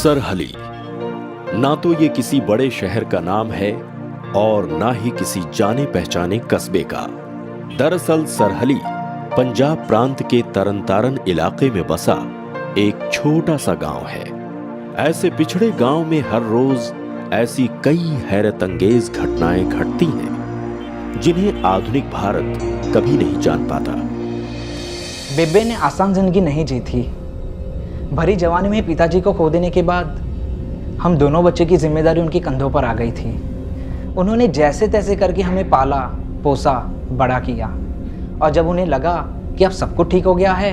सरहली ना तो ये किसी बड़े शहर का नाम है और ना ही किसी जाने पहचाने कस्बे का। दरअसल सरहली पंजाब प्रांत के तरनतारन इलाके में बसा एक छोटा सा गांव है। ऐसे पिछड़े गांव में हर रोज ऐसी कई हैरत अंगेज घटनाएं घटती हैं जिन्हें आधुनिक भारत कभी नहीं जान पाता। बेबे ने आसान जिंदगी नहीं जी थी। भरी जवानी में पिताजी को खो देने के बाद हम दोनों बच्चे की जिम्मेदारी उनके कंधों पर आ गई थी। उन्होंने जैसे तैसे करके हमें पाला पोसा बड़ा किया, और जब उन्हें लगा कि अब सब कुछ ठीक हो गया है,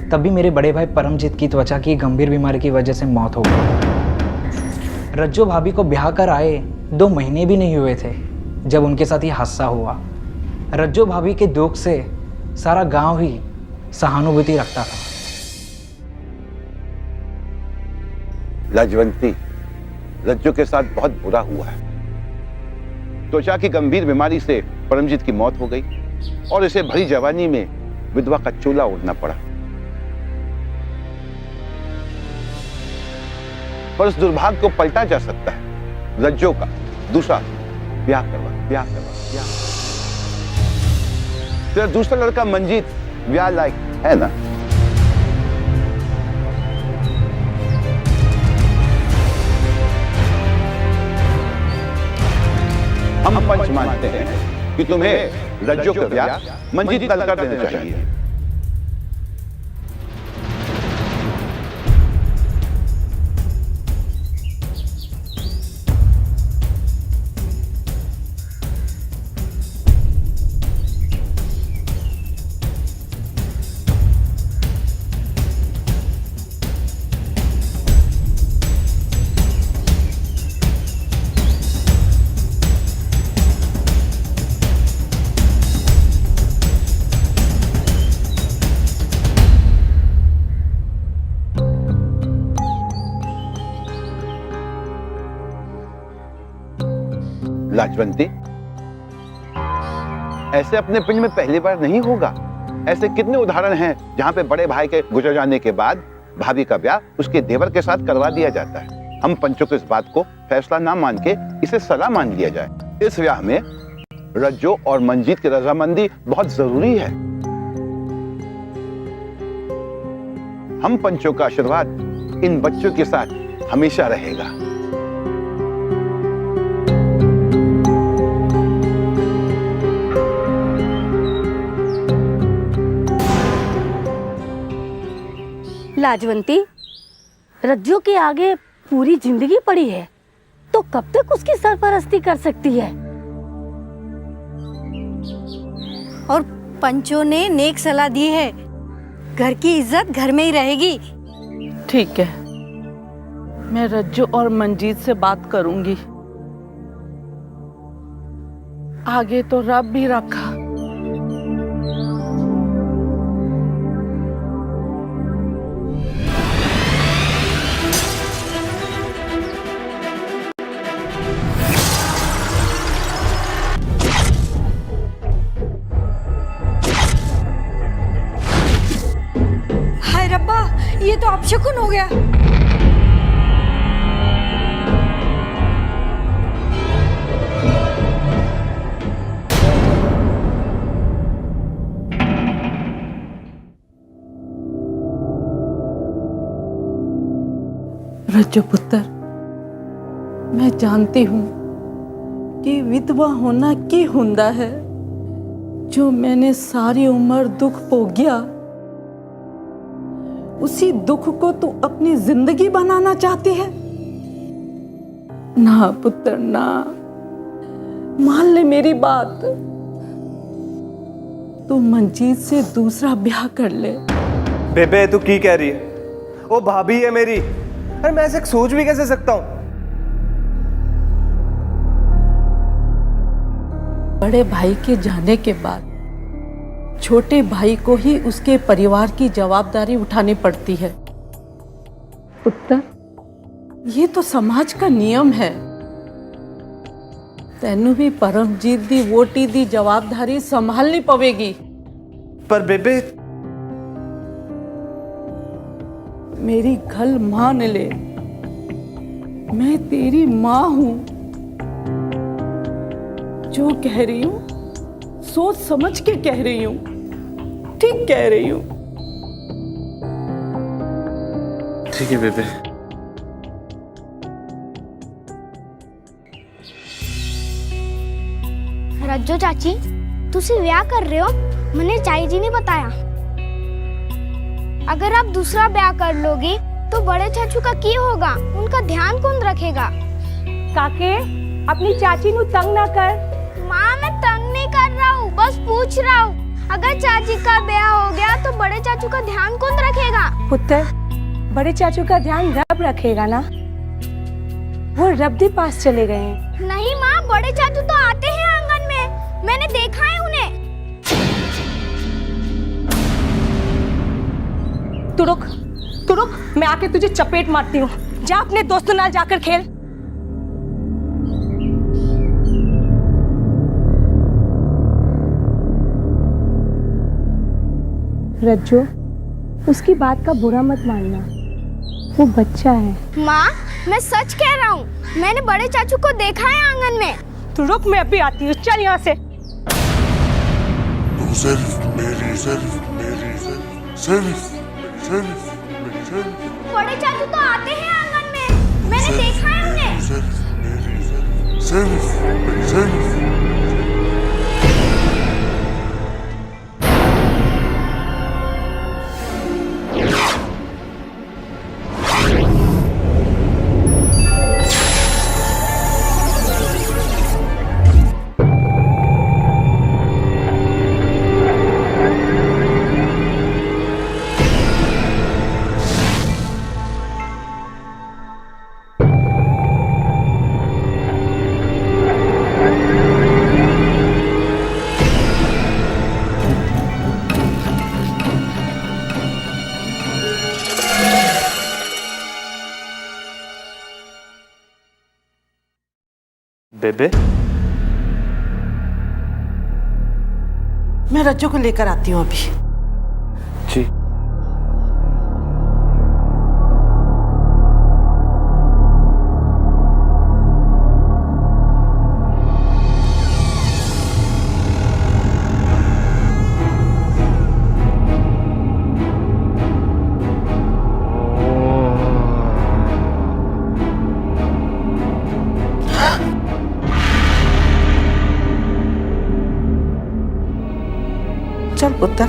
तभी मेरे बड़े भाई परमजीत की त्वचा की गंभीर बीमारी की वजह से मौत हो गई। रज्जो भाभी को ब्याह कर आए 2 महीने भी नहीं हुए थे जब उनके साथ ये हादसा हुआ। रज्जो भाभी के दुख से सारा गांव ही सहानुभूति रखता था। लाजवंती, रज्जो के साथ बहुत बुरा हुआ है। त्वचा की गंभीर बीमारी से परमजीत की मौत हो गई और इसे भरी जवानी में विधवा का चूल्हा ओढ़ना पड़ा। पर उस दुर्भाग्य को पलटा जा सकता है। रज्जो का दूसरा ब्याह करवा। तेरा दूसरा लड़का मंजीत ब्याह लायक है ना? हम पंच मानते हैं कि तुम्हें रज्जो का ब्याह मंजीत कल कर देना चाहिए। लाजवंती, ऐसे अपने पिंड में पहली बार नहीं होगा। ऐसे कितने उदाहरण हैं जहां पे बड़े भाई के गुजर जाने के बाद भाभी का ब्याह उसके देवर के साथ करवा दिया जाता है। हम पंचों को इस बात को फैसला ना मान के इसे सलाह मान लिया जाए। इस ब्याह में रज्जो और मंजीत की रजामंदी बहुत जरूरी है। हम पंचों का आशीर्वाद इन बच्चों के साथ हमेशा रहेगा। लाजवंती, रज्जो के आगे पूरी जिंदगी पड़ी है, तो कब तक उसकी सरपरस्ती कर सकती है? और पंचों ने नेक सलाह दी है, घर की इज्जत घर में ही रहेगी। ठीक है, मैं रज्जो और मंजीत से बात करूंगी। आगे तो रब भी रखा। ये तो अपशकुन हो गया। रज्जो पुत्र, मैं जानती हूँ कि विधवा होना की हुंदा है। जो मैंने सारी उम्र दुख भोग्या, उसी दुख को तू अपनी जिंदगी बनाना चाहती है? ना पुत्र ना, मान ले मेरी बात। तू मंजीत से दूसरा ब्याह कर ले। बेबे तू की कह रही है? वो भाभी है मेरी। अरे मैं ऐसे सोच भी कैसे सकता हूं? बड़े भाई के जाने के बाद छोटे भाई को ही उसके परिवार की जवाबदारी उठानी पड़ती है। पुत्र, ये तो समाज का नियम है। तेनू भी परमजीत दी वोटी दी जवाबदारी संभालनी पवेगी। पर बेबे, मेरी गल मान ले। मैं तेरी माँ हूं। जो कह रही हूं सोच समझ के कह रही हूं, ठीक कह रही हूं। ठीक है बेबे। रज्जो चाची, तुसी ब्याह कर रहे हो, मैंने चाई जी ने बताया। अगर आप दूसरा ब्याह कर लोगी तो बड़े चाचू का की होगा, उनका ध्यान कौन रखेगा? काके अपनी चाची नु तंग ना कर। माँ मैं तंग नहीं कर रहा हूँ, बस पूछ रहा हूँ। अगर चाची का ब्याह हो गया तो बड़े चाचू का ध्यान कौन रखेगा? पुत्र, बड़े चाचू का ध्यान रब रखेगा ना, वो रब के पास चले गए हैं। नहीं माँ, बड़े चाचू तो आते हैं आंगन में, मैंने देखा है उन्हें। तू रुक, तू रुक, मैं आके तुझे चपेट मारती हूँ। जा अपने दोस्तों नाल जाकर खेल। रज्जो, उसकी बात का बुरा मत मानना, वो बच्चा है। माँ मैं सच कह रहा हूँ, मैंने बड़े चाचू को देखा है आंगन में। तू रुक, मैं अभी आती हूँ, चल यहाँ से। तू सिर्फ मेरी, सिर्फ मेरी, सिर्फ मेरी, सिर्फ बड़े चाचू तो आते हैं आंगन में, मैंने देखा है उन्हें। सिर्फ मेरी, सिर्फ मेरी, सिर्फ बेबे, मैं रज्जो को लेकर आती हूँ अभी। जी। चल पुत्र।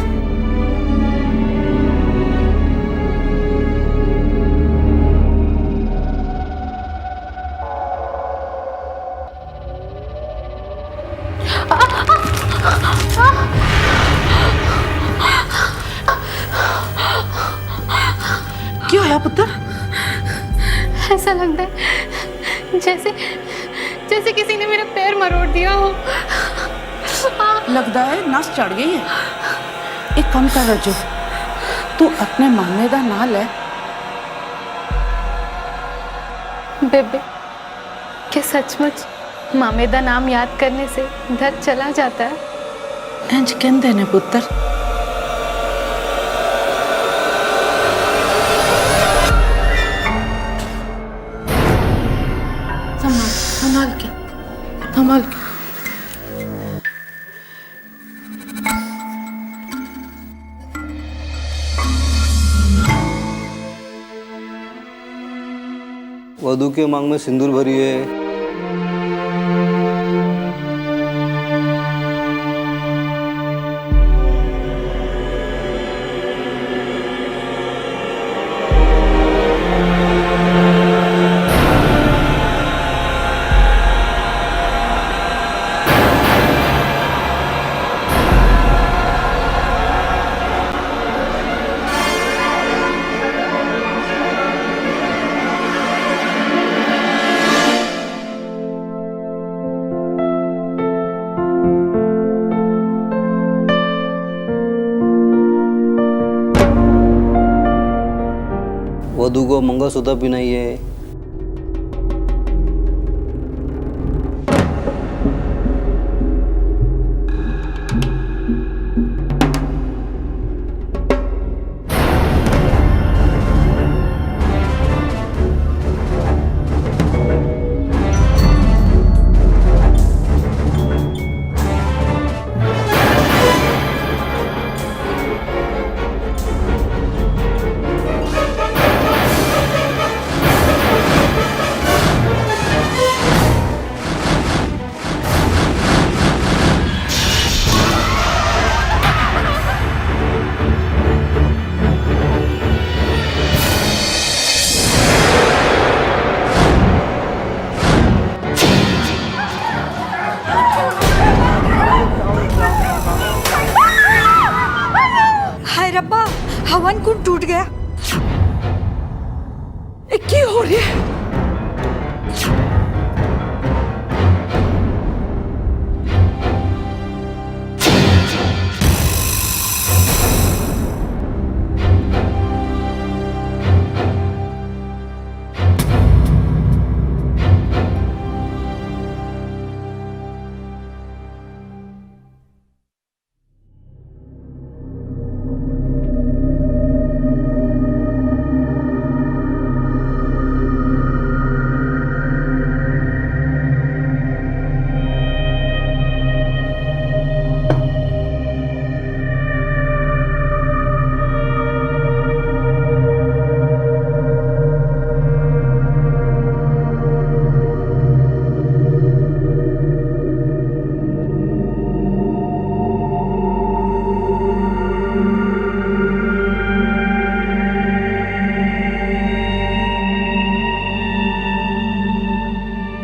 क्यों है पुत्र? ऐसा लगता है जैसे किसी ने मेरा पैर मरोड़ दिया हो। लगता है नस चढ़ गई है। एक काम कर रज्जो, तू अपने मामे दा नाम ले। बेबे, क्या सचमुच मामे दा नाम याद करने से दर्द चला जाता है? इंज कहंदे ने पुत्र। संभाल के, संभाल के। वधू के मांग में सिंदूर भरी है। वधू को मंगलसूत्र पहनाइए। मन कुन टूट गया। की हो रही है?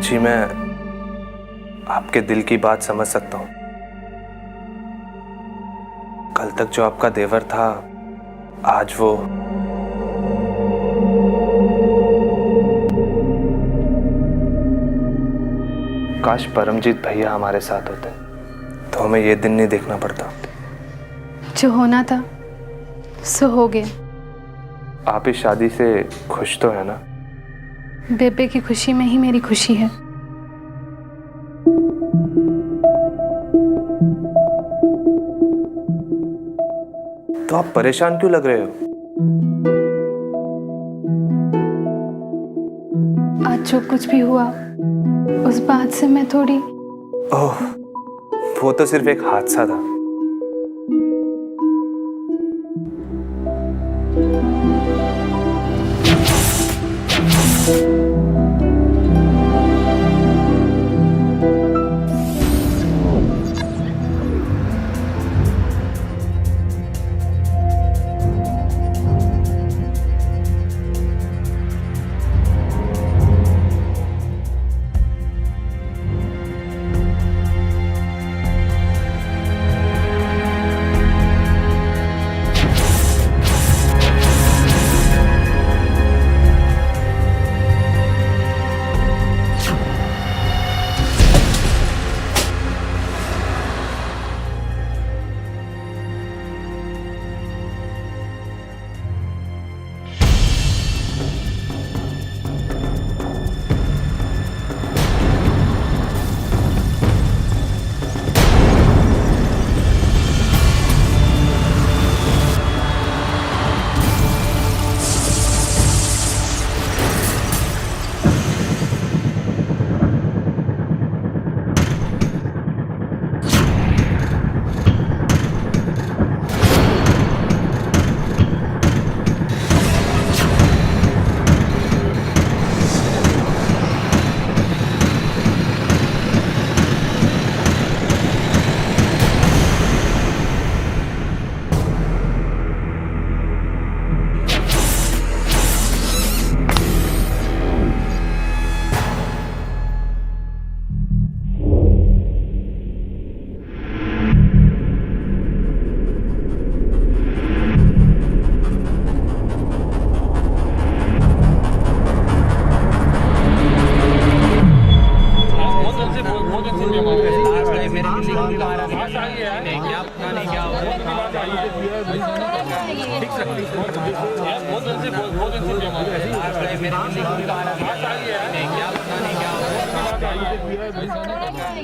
जी मैं आपके दिल की बात समझ सकता हूं। कल तक जो आपका देवर था, आज वो काश परमजीत भैया हमारे साथ होते तो हमें ये दिन नहीं देखना पड़ता। जो होना था सो हो गया। आप इस शादी से खुश तो है ना? बेबे की खुशी में ही मेरी खुशी है। तो आप परेशान क्यों लग रहे हो? आज जो कुछ भी हुआ उस बात से मैं थोड़ी... ओह, वो तो सिर्फ एक हादसा था।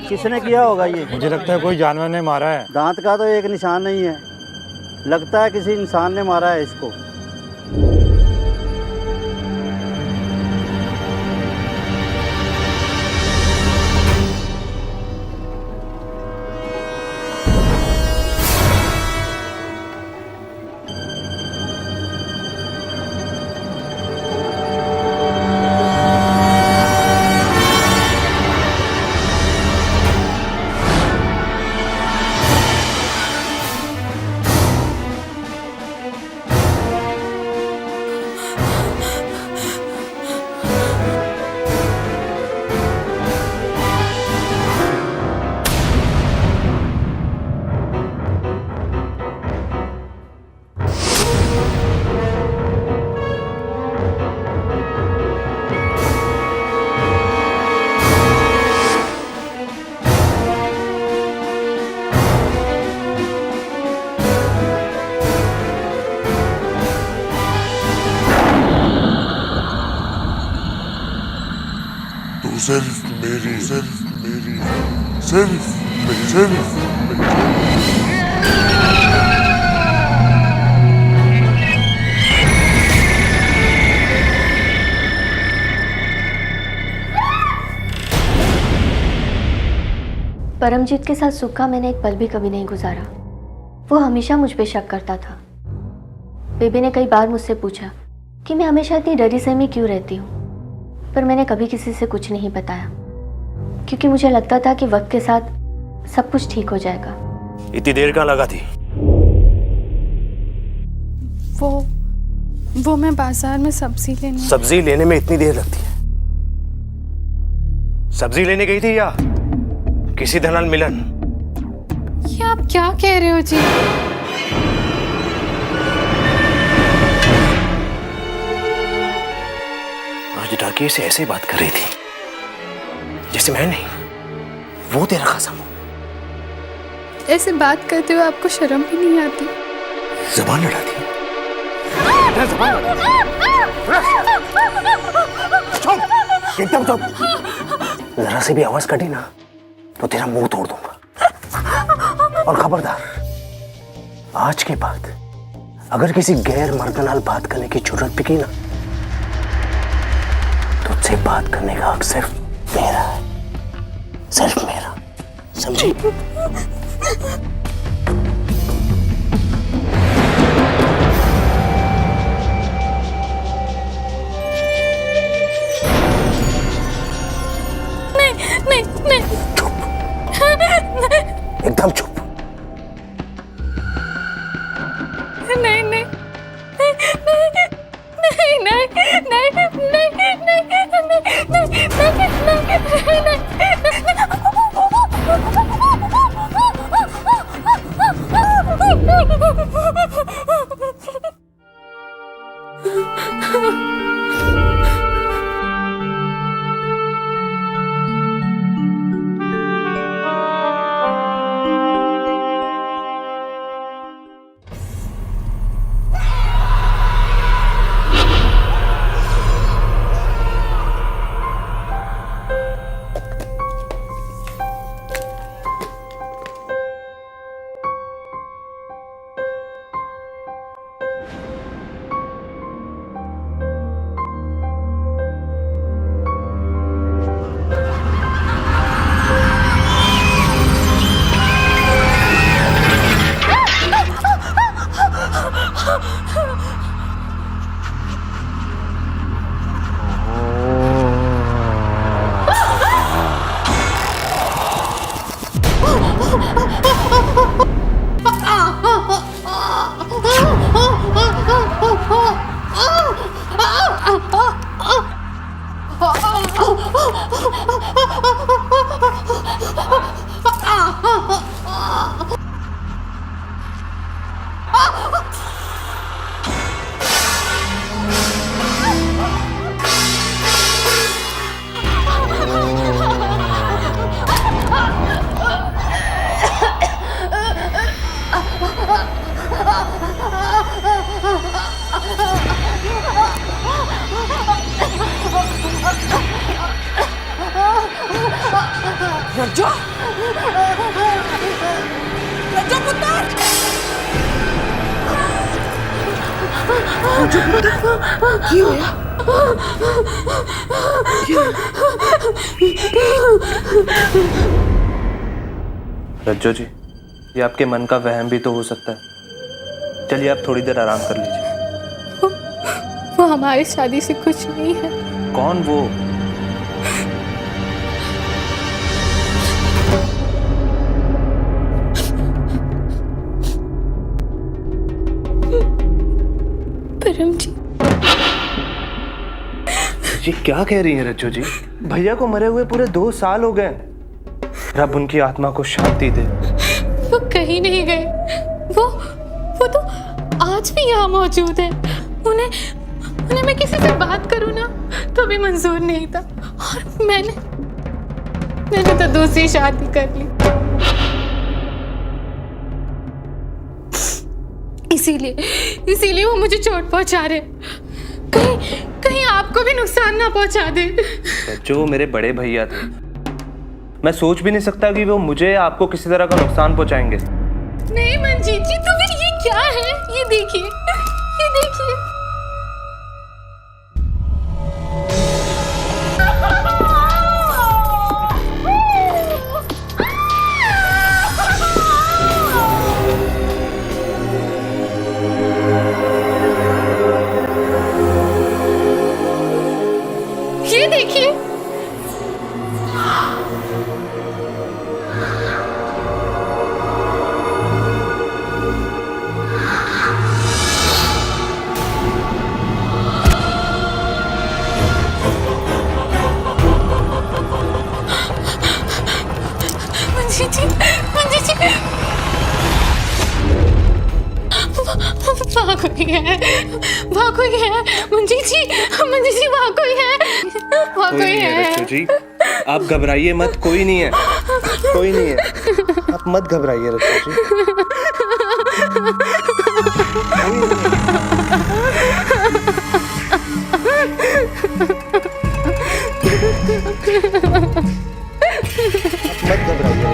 किसने किया होगा ये? मुझे लगता है कोई जानवर ने मारा है। दांत का तो एक निशान नहीं है, लगता है किसी इंसान ने मारा है इसको। तू सिर्फ मेरी सिर्फ मेरी सिर्फ मेरी सिर्फ परमजीत के साथ सुख का मैंने एक पल भी कभी नहीं गुजारा। वो हमेशा मुझ पे शक करता था। बेबी ने कई बार मुझसे पूछा कि मैं हमेशा इतनी डरी सहमी क्यों रहती हूँ, पर मैंने कभी किसी से कुछ नहीं बताया, क्योंकि मुझे लगता था कि वक्त के साथ सब कुछ ठीक हो जाएगा। इतनी देर कहाँ लगा थी? वो मैं बाजार में सब्जी लेने में इतनी देर लगती है? सब्जी लेने गई थी या किसी दलाल मिलन? ये आप क्या कह रहे हो जी? आज डाकिये से ऐसे बात कर रही थी जैसे मैं नहीं, वो तेरा खासम हो। ऐसे बात करते हुए आपको शर्म भी नहीं आती? जबान लड़ाती है। एकदम चुप। जरा से भी आवाज कटी ना तो तेरा मुंह तोड़ दूंगा। और खबरदार, आज के बाद अगर किसी गैर मर्द नाल बात करने की जरूरत भी की ना, तुझसे बात करने का हक सिर्फ मेरा है, सिर्फ मेरा, समझी? नहीं। चुप, एकदम चुप। रज्जो, रज्जो पुत्र, की होया? रज्जो जी, ये आपके मन का वहम भी तो हो सकता है। चलिए आप थोड़ी देर आराम कर लीजिए। वो हमारी शादी से कुछ नहीं है। कौन वो? परमजीत। ये क्या कह रही है रज्जो जी? भैया को मरे हुए पूरे 2 साल हो गए। रब उनकी आत्मा को शांति दे। वो कहीं नहीं गए। वो तो आज भी यहाँ मौजूद है। उन्हें मैं किसी से बात करूँ ना तो भी मंजूर नहीं था, और मैंने तो दूसरी शादी कर ली। इसीलिए वो मुझे चोट पहुंचा रहे। कहीं कहीं आपको भी नुकसान ना पहुंचा दे। जो मेरे बड़े भैया थे, मैं सोच भी नहीं सकता कि वो मुझे या आपको किसी तरह का नुकसान पहुंचाएंगे। नहीं मंजीत जी, तो फिर ये क्या है? ये देखिए, ये देखिए। ये देखिए। मंजीत जी, मंजीत जी, वहाँ कोई है, वहाँ कोई है। मंजीत जी, मंजीत जी, वहाँ कोई है, वहाँ कोई है। रज्जू जी, आप घबराइए मत, कोई नहीं है, कोई नहीं है, आप मत घबराइए रज्जू जी। मत घबराइए।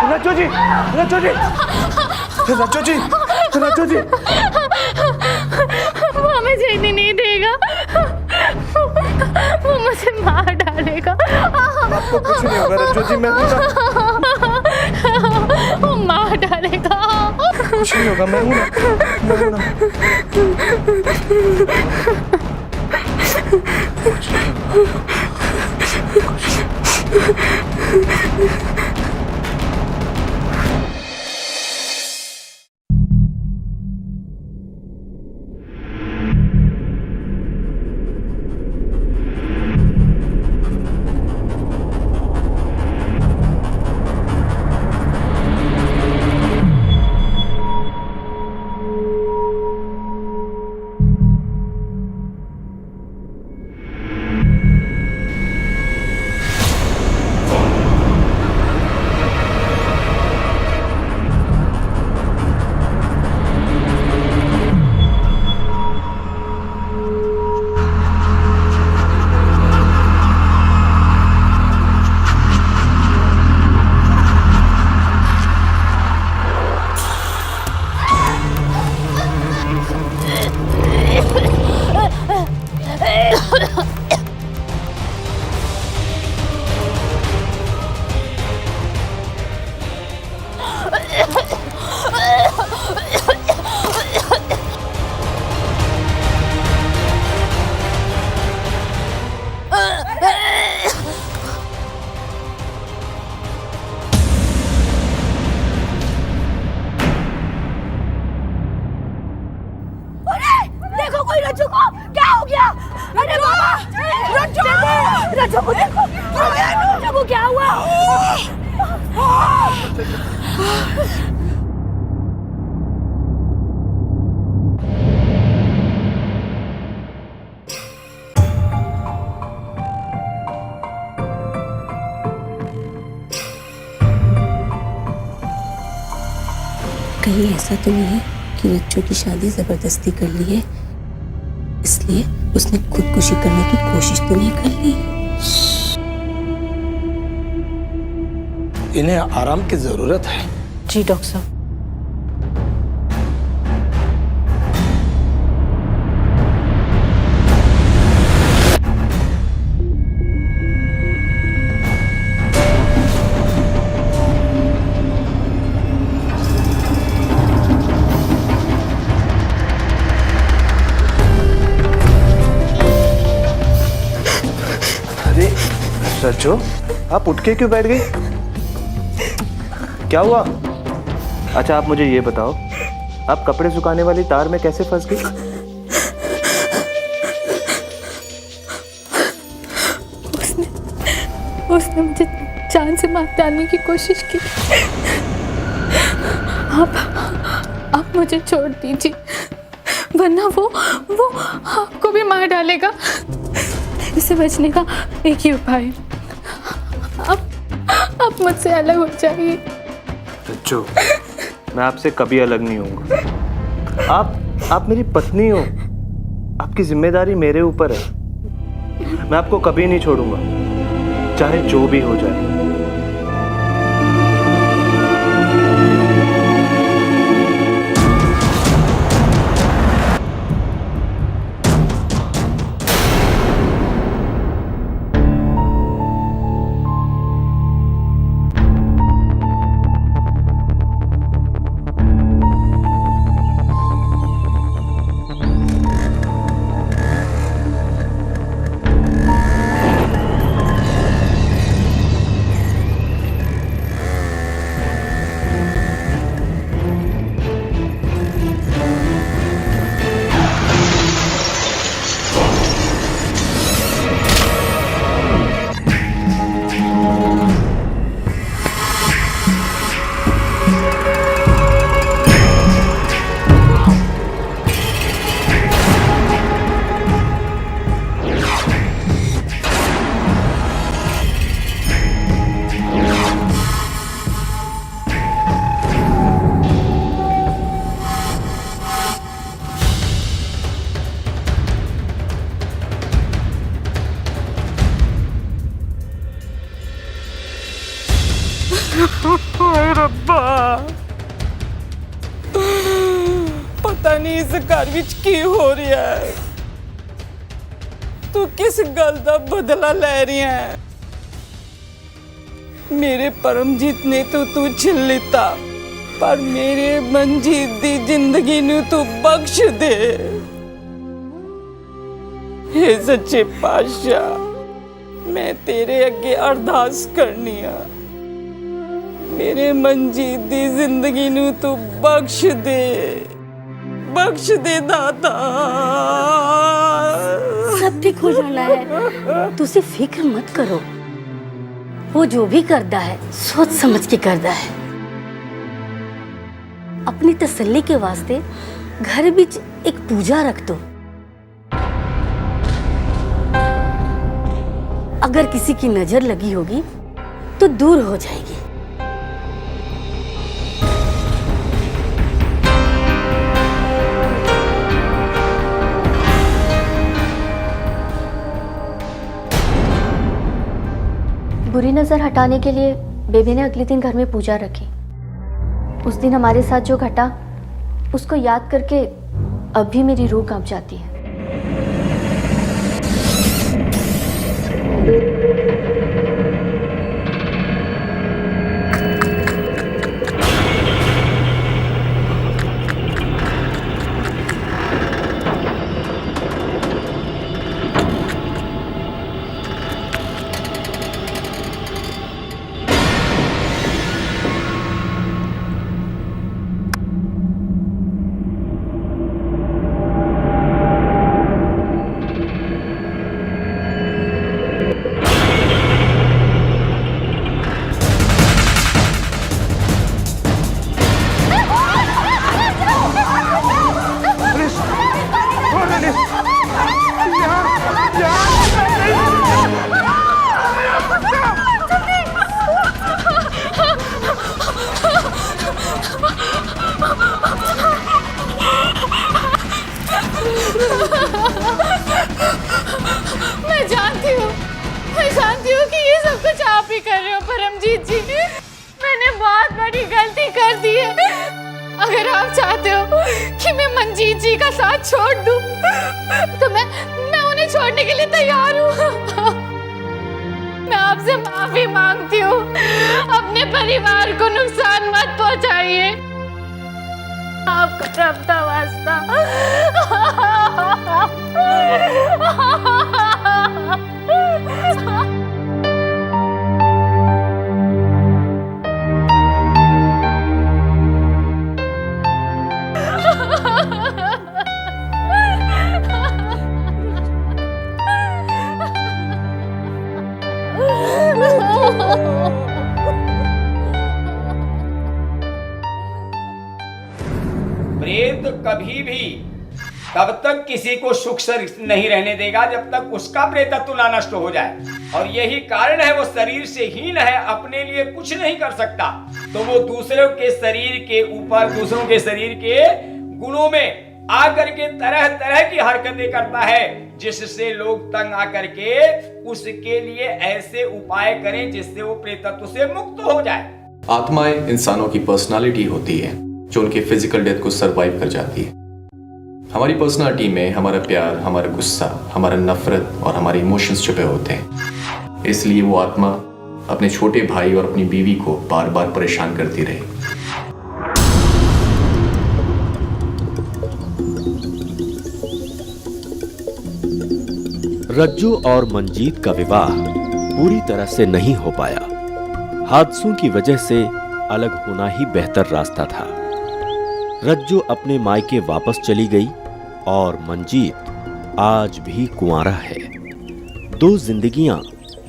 रज्जू जी, रज्जू जी, रज्जू जी, रज्जू जी, वो हमें जीने नहीं देगा, वो मुझे मार डालेगा। आपको कुछ नहीं होगा रज्जू जी, मैं हूं ना। वो मार डालेगा। कुछ नहीं होगा, मैं हूं ना, मैं हूं ना। कहीं ऐसा तो नहीं है कि रज्जू की शादी जबरदस्ती कर ली है, इसलिए उसने खुदकुशी करने की कोशिश तो नहीं कर ली? इन्हें आराम की जरूरत है। जी डॉक्टर साहब। रज्जू, आप उठ के क्यों बैठ गई? क्या हुआ? अच्छा आप मुझे ये बताओ, आप कपड़े सुखाने वाली तार में कैसे फंस गई? उसने मुझे जान से मार डालने की कोशिश की। आप मुझे छोड़ दीजिए। वरना वो आपको भी मार डालेगा। इससे बचने का एक ही उपाय है, आप मुझसे अलग हो जाइए। रज्जू, मैं आपसे कभी अलग नहीं होऊंगा। आप मेरी पत्नी हो, आपकी जिम्मेदारी मेरे ऊपर है। मैं आपको कभी नहीं छोड़ूंगा, चाहे जो भी हो जाए। रब्बा, पता नहीं इस घर विच की हो रहा है। तू किस गल दा बदला ले रही है? मेरे परमजीत ने तो तू छिन लिता, पर मेरे मनजीत दी जिंदगी नू तू बख्श दे। हे सच्चे पातशाह, मैं तेरे अगे अरदास करनी आ, मेरे मनजीत दी जिंदगी नू तू बख्श दे दाता। सब ठीक हो जाना है, तुसी फिक्र मत करो। वो जो भी करता है सोच समझ के करता है। अपनी तसल्ली के वास्ते घर बीच एक पूजा रख दो। अगर किसी की नजर लगी होगी तो दूर हो जाएगी। बुरी नजर हटाने के लिए बेबी ने अगले दिन घर में पूजा रखी। उस दिन हमारे साथ जो घटा उसको याद करके अब भी मेरी रूह कांप जाती है। मैं जानती हूँ कि ये सब कुछ आप ही कर रहे हो परमजीत जी। मैंने बहुत बड़ी गलती कर दी है। अगर आप चाहते हो कि मैं मनजीत जी का साथ छोड़ दूं, तो मैं उन्हें छोड़ने के लिए तैयार हूँ। मैं आपसे माफी मांगती हूँ। अपने परिवार को नुकसान मत पहुंचाइए। आपका रब का वास्ता। प्रेत कभी भी तब तक किसी को सुख से नहीं रहने देगा जब तक उसका प्रेतत्व ना नष्ट हो जाए। और यही कारण है वो शरीर से हीन है, अपने लिए कुछ नहीं कर सकता, तो वो दूसरों के शरीर के ऊपर, दूसरों के शरीर के गुणों में आकर के तरह तरह की हरकतें करता है, जिससे लोग तंग आकर के उसके लिए ऐसे उपाय करें जिससे वो प्रेतत्व से मुक्त हो जाए। आत्माएं इंसानों की पर्सनालिटी होती है जो उनके फिजिकल डेथ को सरवाइव कर जाती है। हमारी पर्सनालिटी में हमारा प्यार, हमारा गुस्सा, हमारा नफरत और हमारे इमोशंस छुपे होते हैं। इसलिए वो आत्मा अपने छोटे भाई और अपनी बीवी को बार बार परेशान करती रही। रज्जू और मंजीत का विवाह पूरी तरह से नहीं हो पाया। हादसों की वजह से अलग होना ही बेहतर रास्ता था। रज्जू अपने मायके वापस चली गई और मंजीत आज भी कुंवारा है। दो जिंदगियां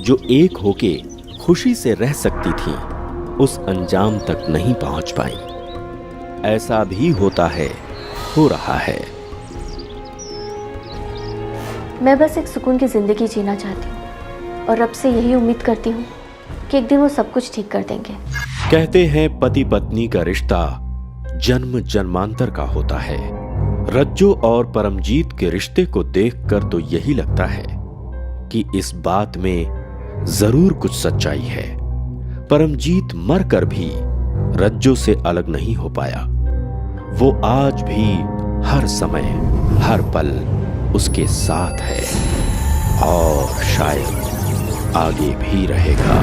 जो एक होके खुशी से रह सकती थीं, उस अंजाम तक नहीं पहुंच पाई। ऐसा भी होता है, हो रहा है। मैं बस एक सुकून की जिंदगी जीना चाहती हूँ और रब से यही उम्मीद करती हूँ कि एक दिन वो सब कुछ ठीक कर देंगे। कहते हैं पति पत्नी का रिश्ता जन्म जन्मांतर का होता है। रज्जू और परमजीत के रिश्ते को देखकर तो यही लगता है कि इस बात में जरूर कुछ सच्चाई है। परमजीत मरकर भी रज्जू से अलग नहीं हो पाया। वो आज भी हर समय, हर पल उसके साथ है और शायद आगे भी रहेगा।